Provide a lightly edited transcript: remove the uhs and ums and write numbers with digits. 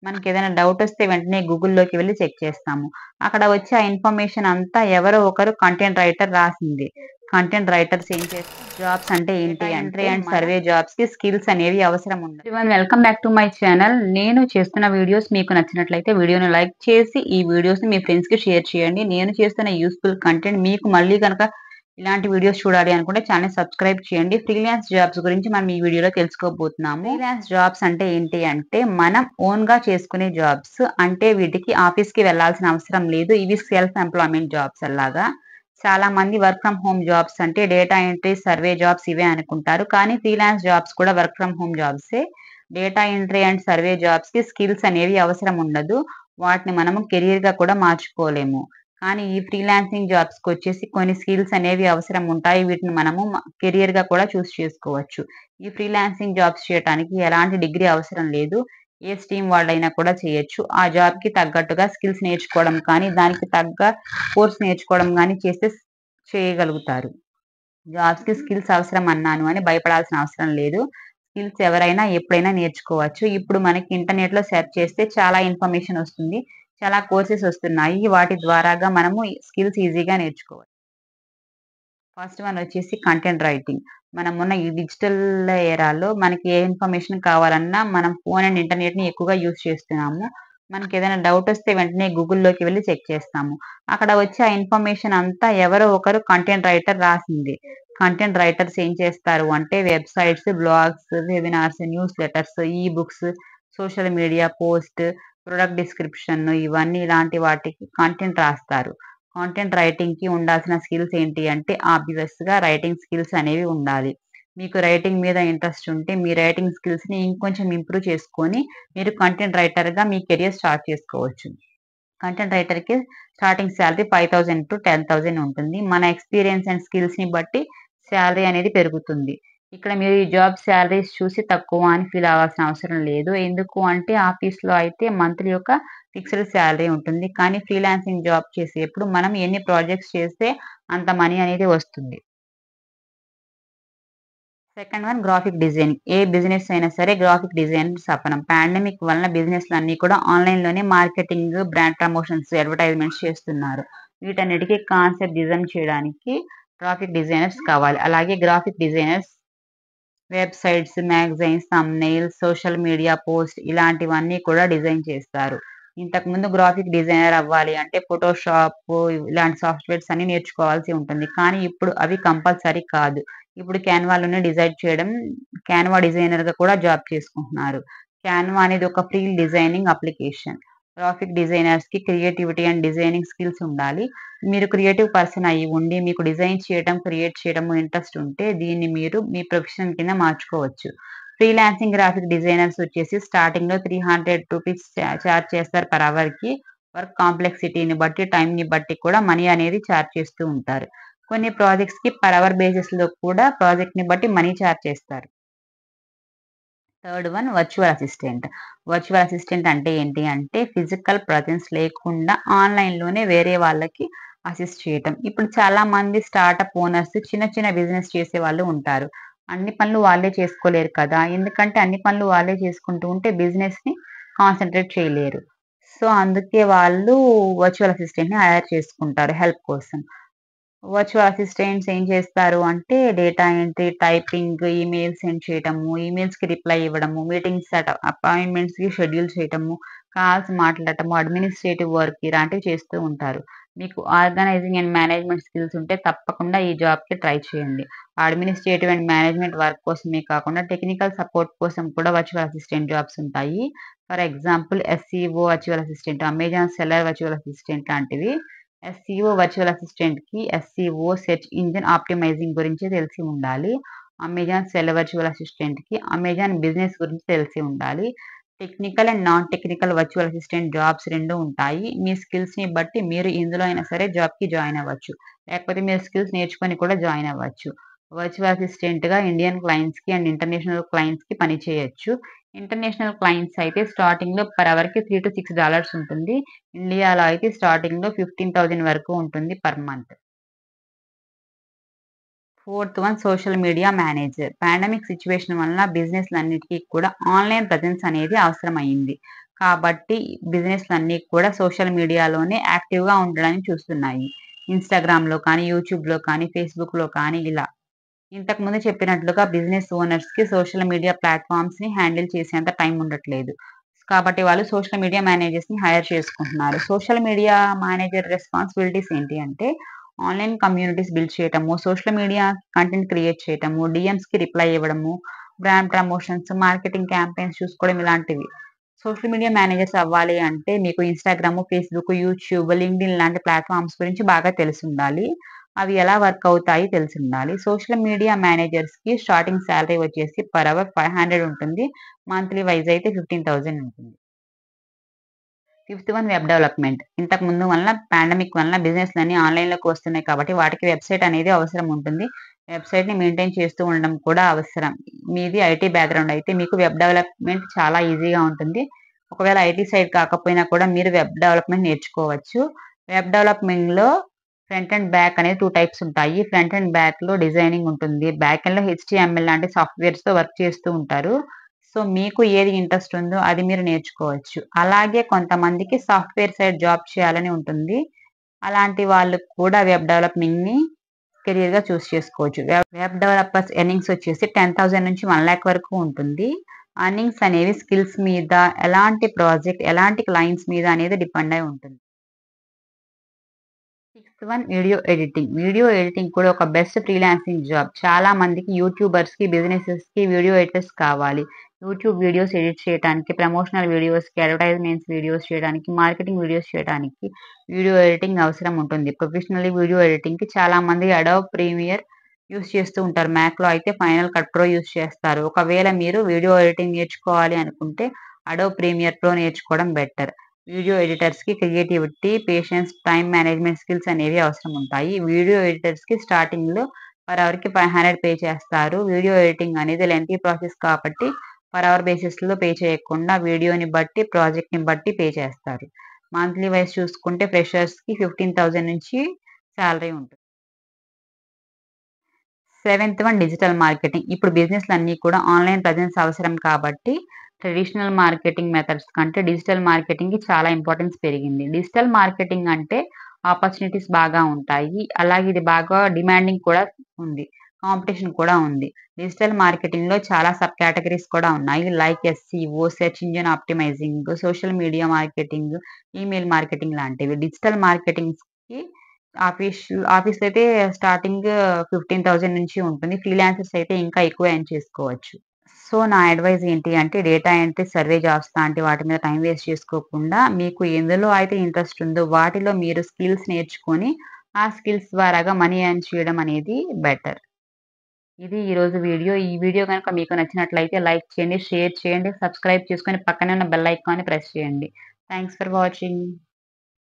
మనకేదైనా డౌటొస్తే వెంటనే గూగుల్‌లోకి వెళ్లి చెక్ చేస్తాము. అక్కడ వచ్చే ఆ ఇన్ఫర్మేషన్ అంతా ఎవరో ఒకరు కంటెంట్ రైటర్ రాసిందే. కంటెంట్ రైటర్స్ ఏం చేస్తారు? జాబ్స్ అంటే ఏంటి ఎంట్రీ అండ్ సర్వే జాబ్స్‌కి స్కిల్స్ అనేవి అవసరం ఉండదు. Everyone welcome back to my channel. నేను చేస్తున్న వీడియోస్ మీకు నచ్చినట్లయితే వీడియోని లైక్ చేసి, ఈ వీడియోస్‌ని మీ ఫ్రెండ్స్‌కి షేర్ చేయండి. నేను చేస్తున్న యూజ్‌ఫుల్ కంటెంట్ మీకు మళ్ళీ గనక ఇలాంటి వీడియోస్ చూడాలి అనుకుంటే ఛానెల్ సబ్స్క్రైబ్ చేయండి. ఫ్రీలాన్స్ జాబ్స్ గురించి మనం ఈ వీడియోలో తెలుసుకోబోతున్నాము. ఫ్రీలాన్స్ జాబ్స్ అంటే ఏంటి అంటే మనం ఓన్‌గా చేసుకునే జాబ్స్. అంటే వీటికి ఆఫీస్‌కి వెళ్ళాల్సిన అవసరం లేదు. ఇవి సెల్ఫ్ ఎంప్లాయ్‌మెంట్ జాబ్స్ అలాగా. చాలా మంది వర్క్ ఫ్రమ్ హోమ్ జాబ్స్ అంటే డేటా ఎంట్రీ, సర్వే జాబ్స్ ఇవే అనుకుంటారు. కానీ ఫ్రీలాన్స్ జాబ్స్ కూడా వర్క్ ఫ్రమ్ హోమ్ జాబ్సే. డేటా ఎంట్రీ అండ్ సర్వే జాబ్స్‌కి స్కిల్స్ అనేవి అవసరం ఉండదు. వాటిని మనము కెరియర్‌గా కూడా మార్చుకోలేము. కానీ ఈ ఫ్రీలాన్సింగ్ జాబ్స్‌కొచ్చేసి కొన్ని స్కిల్స్ అనేవి అవసరం ఉంటాయి. వీటిని మనము కెరియర్‌గా కూడా చేసుకోవచ్చు. ఈ ఫ్రీలాన్సింగ్ జాబ్స్ చేయటానికి ఎలాంటి డిగ్రీ అవసరం లేదు. ఏ స్ట్రీమ్ వాళ్ళైనా కూడా చేయొచ్చు. ఆ జాబ్‌కి తగ్గట్టుగా స్కిల్స్ నేర్చుకోవడం కానీ, దానికి తగ్గ కోర్స్ నేర్చుకోవడం గానీ చేస్తే చేయగలుగుతారు. జాబ్స్‌కి స్కిల్స్ అవసరం అన్నాను అని భయపడాల్సిన అవసరం లేదు. స్కిల్స్ ఎవరైనా ఎప్పుడైనా నేర్చుకోవచ్చు. ఇప్పుడు మనకి ఇంటర్నెట్‌లో సెర్చ్ చేస్తే చాలా ఇన్ఫర్మేషన్ వస్తుంది. చాలా కోర్సెస్ వస్తున్నాయి. వాటి ద్వారాగా మనము స్కిల్స్ ఈజీగా నేర్చుకోవచ్చు. ఫస్ట్ వన్ వచ్చేసి కంటెంట్ రైటింగ్. మనమున్న ఈ డిజిటల్ ఎరాలో మనకి ఏ ఇన్ఫర్మేషన్ కావాలన్నా మనం ఫోన్ అండ్ ఇంటర్నెట్‌ని ఎక్కువగా యూజ్ చేస్తున్నాము. మనకేదైనా డౌటొస్తే వెంటనే గూగుల్‌లోకి వెళ్లి చెక్ చేస్తాము. అక్కడ వచ్చే ఆ ఇన్ఫర్మేషన్ అంతా ఎవరో ఒకరు కంటెంట్ రైటర్ రాసిందే. కంటెంట్ రైటర్స్ ఏం చేస్తారు అంటే websites, blogs, webinars, newsletters, ebooks, social media post, product description ఇవన్నీ ఇలాంటి వాటికి కంటెంట్ రాస్తారు. కాంటెంట్ రైటింగ్‌కి ఉండాల్సిన స్కిల్స్ ఏంటి అంటే ఆబ్వియస్‌గా రైటింగ్ స్కిల్స్ అనేవి ఉండాలి. మీకు రైటింగ్ మీద ఇంట్రెస్ట్ ఉంటే మీ రైటింగ్ స్కిల్స్‌ని ఇంకొంచెం ఇంప్రూవ్ చేసుకొని మీరు కంటెంట్ రైటర్‌గా మీ కెరియర్ స్టార్ట్ చేసుకోవచ్చు. కంటెంట్ రైటర్‌కి స్టార్టింగ్ సాలరీ 5,000-10,000 ఉంటుంది. మన ఎక్స్‌పీరియన్స్ అండ్ స్కిల్స్‌ని బట్టి సాలరీ అనేది పెరుగుతుంది. ఇక్కడ మీరు ఈ జాబ్ సాలరీస్ చూసి తక్కువ అని ఫీల్ అవ్వాల్సిన అవసరం లేదు. ఎందుకు అంటే ఆఫీస్‌లో అయితే మంత్లీ ఒక ఫిక్స్‌డ్ సాలరీ ఉంటుంది. కానీ ఫ్రీలాన్సింగ్ జాబ్ చేసేప్పుడు మనం ఎన్ని ప్రాజెక్ట్స్ చేస్తే అంత మనీ అనేది వస్తుంది. Second one graphic designing. ఏ బిజినెస్ అయినా సరే గ్రాఫిక్ డిజైనర్ సపనం. పాండమిక్ వలన బిజినెస్‌లన్నీ కూడా ఆన్‌లైన్‌లోనే మార్కెటింగ్, బ్రాండ్ ప్రమోషన్స్, అడ్వర్టైజ్‌మెంట్స్ చేస్తున్నారు. వీటన్నిటికి కాన్సెప్ట్ డిజైన్ చేయడానికి గ్రాఫిక్ డిజైనర్స్ కావాలి. అలాగే graphic designers websites, magazines, thumbnails, social media post ఇలాంటివన్నీ కూడా డిజైన్ చేస్తారు. ఇంతకుముందు గ్రాఫిక్ డిజైనర్ అవ్వాలి అంటే ఫోటోషాప్ ఇలాంటి సాఫ్ట్‌వేర్స్ అన్నీ నేర్చుకోవాల్సి ఉంటుంది. కానీ ఇప్పుడు అవి కంపల్సరీ కాదు. ఇప్పుడు క్యాన్వాలోనే డిజైన్ చేయడం క్యాన్వా డిజైనర్‌గా కూడా జాబ్ చేసుకుంటున్నారు. క్యాన్వా అనేది ఒక ఫ్రీ డిజైనింగ్ అప్లికేషన్. గ్రాఫిక్ డిజైనర్స్‌కి క్రియేటివిటీ అండ్ డిజైనింగ్ స్కిల్స్ ఉండాలి. మీరు క్రియేటివ్ పర్సన్ అయ్యి ఉండి, మీకు డిజైన్ చేయటం, క్రియేట్ చేయడము ఇంట్రెస్ట్ ఉంటే, దీన్ని మీరు మీ ప్రొఫెషన్ కింద మార్చుకోవచ్చు. ఫ్రీలాన్సింగ్ గ్రాఫిక్ డిజైనర్స్ వచ్చేసి స్టార్టింగ్‌లో రూ. 300 చార్జ్ చేస్తారు పర్ అవర్‌కి. వర్క్ కాంప్లెక్సిటీని బట్టి, టైమ్‌ని బట్టి కూడా మనీ అనేది చార్జ్ చేస్తూ ఉంటారు. కొన్ని ప్రాజెక్ట్స్‌కి పర్ అవర్ బేసిస్‌లో కూడా ప్రాజెక్ట్‌ని బట్టి మనీ చార్జ్ చేస్తారు. Third one virtual assistant. Virtual assistant అంటే ఏంటి అంటే ఫిజికల్ ప్రెజెన్స్ లేకుండా ఆన్‌లైన్‌లోనే వేరే వాళ్ళకి అసిస్ట్ చేయటం. ఇప్పుడు చాలా మంది స్టార్టప్ ఓనర్స్ చిన్న చిన్న బిజినెస్ చేసేవాళ్ళు ఉంటారు. అన్ని పనులు వాళ్ళే చేసుకోలేరు కదా! ఎందుకంటే అన్ని పనులు వాళ్ళే చేసుకుంటూ ఉంటే బిజినెస్‌ని కాన్సంట్రేట్ చేయలేరు. సో, అందుకే వాళ్ళు వర్చువల్ అసిస్టెంట్‌ని హైర్ చేసుకుంటారు హెల్ప్ కోసం. వర్చువల్ అసిస్టెంట్స్ ఏం చేస్తారు అంటే data entry, typing, email send చేయటము, ఈమెయిల్స్‌కి రిప్లై ఇవ్వడము, మీటింగ్స్ అపాయింట్మెంట్స్‌కి షెడ్యూల్ చేయటము, కాల్స్ మాట్లాడటము, అడ్మినిస్ట్రేటివ్ వర్క్ ఇలాంటివి చేస్తూ ఉంటారు. మీకు ఆర్గనైజింగ్ అండ్ మేనేజ్‌మెంట్ స్కిల్స్ ఉంటే తప్పకుండా ఈ జాబ్‌కి ట్రై చేయండి. అడ్మినిస్ట్రేటివ్ అండ్ మేనేజ్‌మెంట్ వర్క్ కోసమే కాకుండా టెక్నికల్ సపోర్ట్ కోసం కూడా వర్చువల్ అసిస్టెంట్ జాబ్స్ ఉంటాయి. For example SEO virtual assistant, Amazon seller virtual assistant లాంటివి. ఎస్‌సిఓ వర్చువల్ అసిస్టెంట్‌కి ఎస్‌సిఓ సెర్చ్ ఇంజిన్ ఆప్టిమైజింగ్ గురించి తెలిసి ఉండాలి. అమెజాన్ సెల్ వర్చువల్ అసిస్టెంట్‌కి అమెజాన్ బిజినెస్ గురించి తెలిసి ఉండాలి. Technical and non technical virtual assistant jobs 2 ఉంటాయి. మీ స్కిల్స్‌ని బట్టి మీరు ఇందులో అయినా సరే జాబ్‌కి జాయిన్ అవ్వచ్చు. లేకపోతే మీరు స్కిల్స్ నేర్చుకొని కూడా జాయిన్ అవ్వచ్చు. వర్చువల్ అసిస్టెంట్‌గా ఇండియన్ క్లయింట్స్‌కి అండ్ ఇంటర్నేషనల్ క్లయింట్స్‌కి పని చేయొచ్చు. ఇంటర్నేషనల్ క్లయింట్స్ అయితే స్టార్టింగ్‌లో పర్ అవర్‌కి $3-6 ఉంటుంది. ఇండియాలో అయితే స్టార్టింగ్‌లో 15,000 వరకు ఉంటుంది per month. Fourth one social media manager. Pandemic situation వలన బిజినెస్‌లన్నిటికి కూడా ఆన్‌లైన్ ప్రెజెన్స్ అనేది అవసరమైంది. కాబట్టి బిజినెస్‌లన్నీ కూడా సోషల్ మీడియాలోనే యాక్టివ్‌గా ఉండడానికి చూస్తున్నాయి. ఇన్‌స్టాగ్రామ్‌లో కానీ, యూట్యూబ్‌లో కానీ, ఫేస్‌బుక్‌లో కానీ ఇలా. ఇంతకుముందు చెప్పినట్లుగా బిజినెస్ ఓనర్స్‌కి సోషల్ మీడియా ప్లాట్‌ఫార్మ్స్‌ని హ్యాండిల్ చేసేంత టైం ఉండట్లేదు. కాబట్టి వాళ్ళు సోషల్ మీడియా మేనేజర్స్‌ని హైర్ చేసుకుంటున్నారు. సోషల్ మీడియా మేనేజర్ రెస్పాన్సిబిలిటీస్ ఏంటి అంటే, ఆన్‌లైన్ కమ్యూనిటీస్ బిల్డ్ చేయటము, సోషల్ మీడియా కంటెంట్ క్రియేట్ చేయటము, డీఎమ్స్‌కి రిప్లై ఇవ్వడము, బ్రాండ్ ప్రమోషన్స్, మార్కెటింగ్ క్యాంపెయిన్స్ చూసుకోవడం ఇలాంటివి. సోషల్ మీడియా మేనేజర్స్ అవ్వాలి అంటే మీకు ఇన్‌స్టాగ్రామ్, ఫేస్‌బుక్, యూట్యూబ్, లింక్డ్ఇన్ లాంటి ప్లాట్‌ఫార్మ్స్ గురించి బాగా తెలిసుండాలి. అవి ఎలా వర్క్ అవుతాయి తెలిసుండాలి. సోషల్ మీడియా మేనేజర్స్‌కి స్టార్టింగ్ సాలరీ వచ్చేసి పర్ అవర్ 500 ఉంటుంది. మంత్లీ వైస్ అయితే 15,000 ఉంటుంది. Fifth one web development. ఇంతకు ముందు వలన పాండమిక్ వలన బిజినెస్‌లన్నీ ఆన్‌లైన్‌లోకి వస్తున్నాయి కాబట్టి వాటికి వెబ్‌సైట్ అనేది అవసరం ఉంటుంది. వెబ్‌సైట్‌ని మెయింటైన్ చేస్తూ ఉండడం కూడా అవసరం. మీది ఐటీ బ్యాక్‌గ్రౌండ్ అయితే మీకు వెబ్ డెవలప్‌మెంట్ చాలా ఈజీగా ఉంటుంది. ఒకవేళ ఐటీ సైడ్ కాకపోయినా కూడా మీరు వెబ్ డెవలప్‌మెంట్ నేర్చుకోవచ్చు. వెబ్ డెవలప్‌మెంట్‌లో ఫ్రంట్ అండ్ బ్యాక్ అనేది 2 టైప్స్ ఉంటాయి. ఫ్రంట్ అండ్ బ్యాక్‌లో డిజైనింగ్ ఉంటుంది. బ్యాక్ ఎండ్‌లో హెచ్‌టీఎంఎల్ లాంటి సాఫ్ట్‌వేర్స్‌తో వర్క్ చేస్తూ ఉంటారు. సో, మీకు ఏది ఇంట్రెస్ట్ ఉందో అది మీరు నేర్చుకోవచ్చు. అలాగే కొంతమందికి సాఫ్ట్‌వేర్ సైడ్ జాబ్ చేయాలని ఉంటుంది. అలాంటి వాళ్ళు కూడా వెబ్ డెవలప్‌మెంట్‌ని కెరియర్‌గా చేసుకోవచ్చు. వెబ్ వెబ్ డెవలపర్స్ ఎర్నింగ్స్ వచ్చేసి 10,000 నుంచి 1,00,000 వరకు ఉంటుంది. ఎర్నింగ్స్ అనేవి స్కిల్స్ మీద, ఎలాంటి ప్రాజెక్ట్, ఎలాంటి క్లయింట్స్ మీద అనేది డిపెండ్ అయి ఉంటుంది. Sixth one video editing. Video editing కూడా ఒక బెస్ట్ ఫ్రీలాన్సింగ్ జాబ్. చాలా మందికి యూట్యూబర్స్‌కి, బిజినెసెస్‌కి వీడియో ఎడిటర్స్ కావాలి. యూట్యూబ్ వీడియోస్ ఎడిట్ చేయటానికి, ప్రమోషనల్ వీడియోస్‌కి, అడ్వర్టైజ్‌మెంట్స్ వీడియోస్ చేయడానికి, మార్కెటింగ్ వీడియోస్ చేయడానికి వీడియో ఎడిటింగ్ అవసరం ఉంటుంది. ప్రొఫెషనల్లీ వీడియో ఎడిటింగ్‌కి చాలా మంది అడోబ్ ప్రీమియర్ యూజ్ చేస్తూ ఉంటారు. మ్యాక్‌లో అయితే ఫైనల్ కట్ ప్రో యూజ్ చేస్తారు. ఒకవేళ మీరు వీడియో ఎడిటింగ్ నేర్చుకోవాలి అనుకుంటే అడోబ్ ప్రీమియర్ ప్రో నేర్చుకోవడం బెటర్. వీడియో ఎడిటర్స్‌కి creativity, patience, time management skills అనేవి అవసరం ఉంటాయి. వీడియో ఎడిటర్స్‌కి స్టార్టింగ్‌లో పర్ అవర్‌కి 500 పే చేస్తారు. వీడియో ఎడిటింగ్ అనేది లెంథీ ప్రాసెస్ కాబట్టి పర్ అవర్ బేసిస్‌లో పే చేయకుండా వీడియోని బట్టి, ప్రాజెక్ట్‌ని బట్టి పే చేస్తారు. మంత్లీ వైస్ చూసుకుంటే ఫ్రెషర్స్‌కి 15,000 నుంచి సాలరీ ఉంటుంది. Seventh one digital marketing. ఇప్పుడు బిజినెస్‌లన్నీ కూడా ఆన్‌లైన్ ప్రెజెన్స్ అవసరం కాబట్టి, ట్రెడిషనల్ మార్కెటింగ్ మెథడ్స్ కంటే డిజిటల్ మార్కెటింగ్‌కి చాలా ఇంపార్టెన్స్ పెరిగింది. డిజిటల్ మార్కెటింగ్ అంటే ఆపర్చునిటీస్ బాగా ఉంటాయి. అలాగే ఇది బాగా డిమాండింగ్ కూడా ఉంది. కాంపిటీషన్ కూడా ఉంది. డిజిటల్ మార్కెటింగ్‌లో చాలా సబ్ కేటగరీస్ కూడా ఉన్నాయి. Like SCO, search engine optimising, social media marketing, email marketing లాంటివి. డిజిటల్ మార్కెటింగ్స్‌కి ఆఫీస్‌లో అయితే స్టార్టింగ్ 15,000 నుంచి ఉంటుంది. ఫ్రీలాన్సర్స్ అయితే ఇంకా ఎక్కువ ఎర్న్ చేసుకోవచ్చు. సో, నా అడ్వైస్ ఏంటి అంటే డేటా ఎంట్రీ, సర్వే జాబ్స్ లాంటి వాటి మీద టైం వేస్ట్ చేసుకోకుండా మీకు ఎందులో అయితే ఇంట్రెస్ట్ ఉందో వాటిలో మీరు స్కిల్స్ నేర్చుకొని, ఆ స్కిల్స్ ద్వారాగా మనీ ఎర్న్ చేయడం అనేది బెటర్. ఇది ఈరోజు వీడియో. ఈ వీడియో గనుక మీకు నచ్చినట్లయితే లైక్ చేయండి, షేర్ చేయండి, సబ్స్క్రైబ్ చేసుకొని పక్కనే ఉన్న బెల్ ఐకాన్‌ని ప్రెస్ చేయండి. Thanks for watching.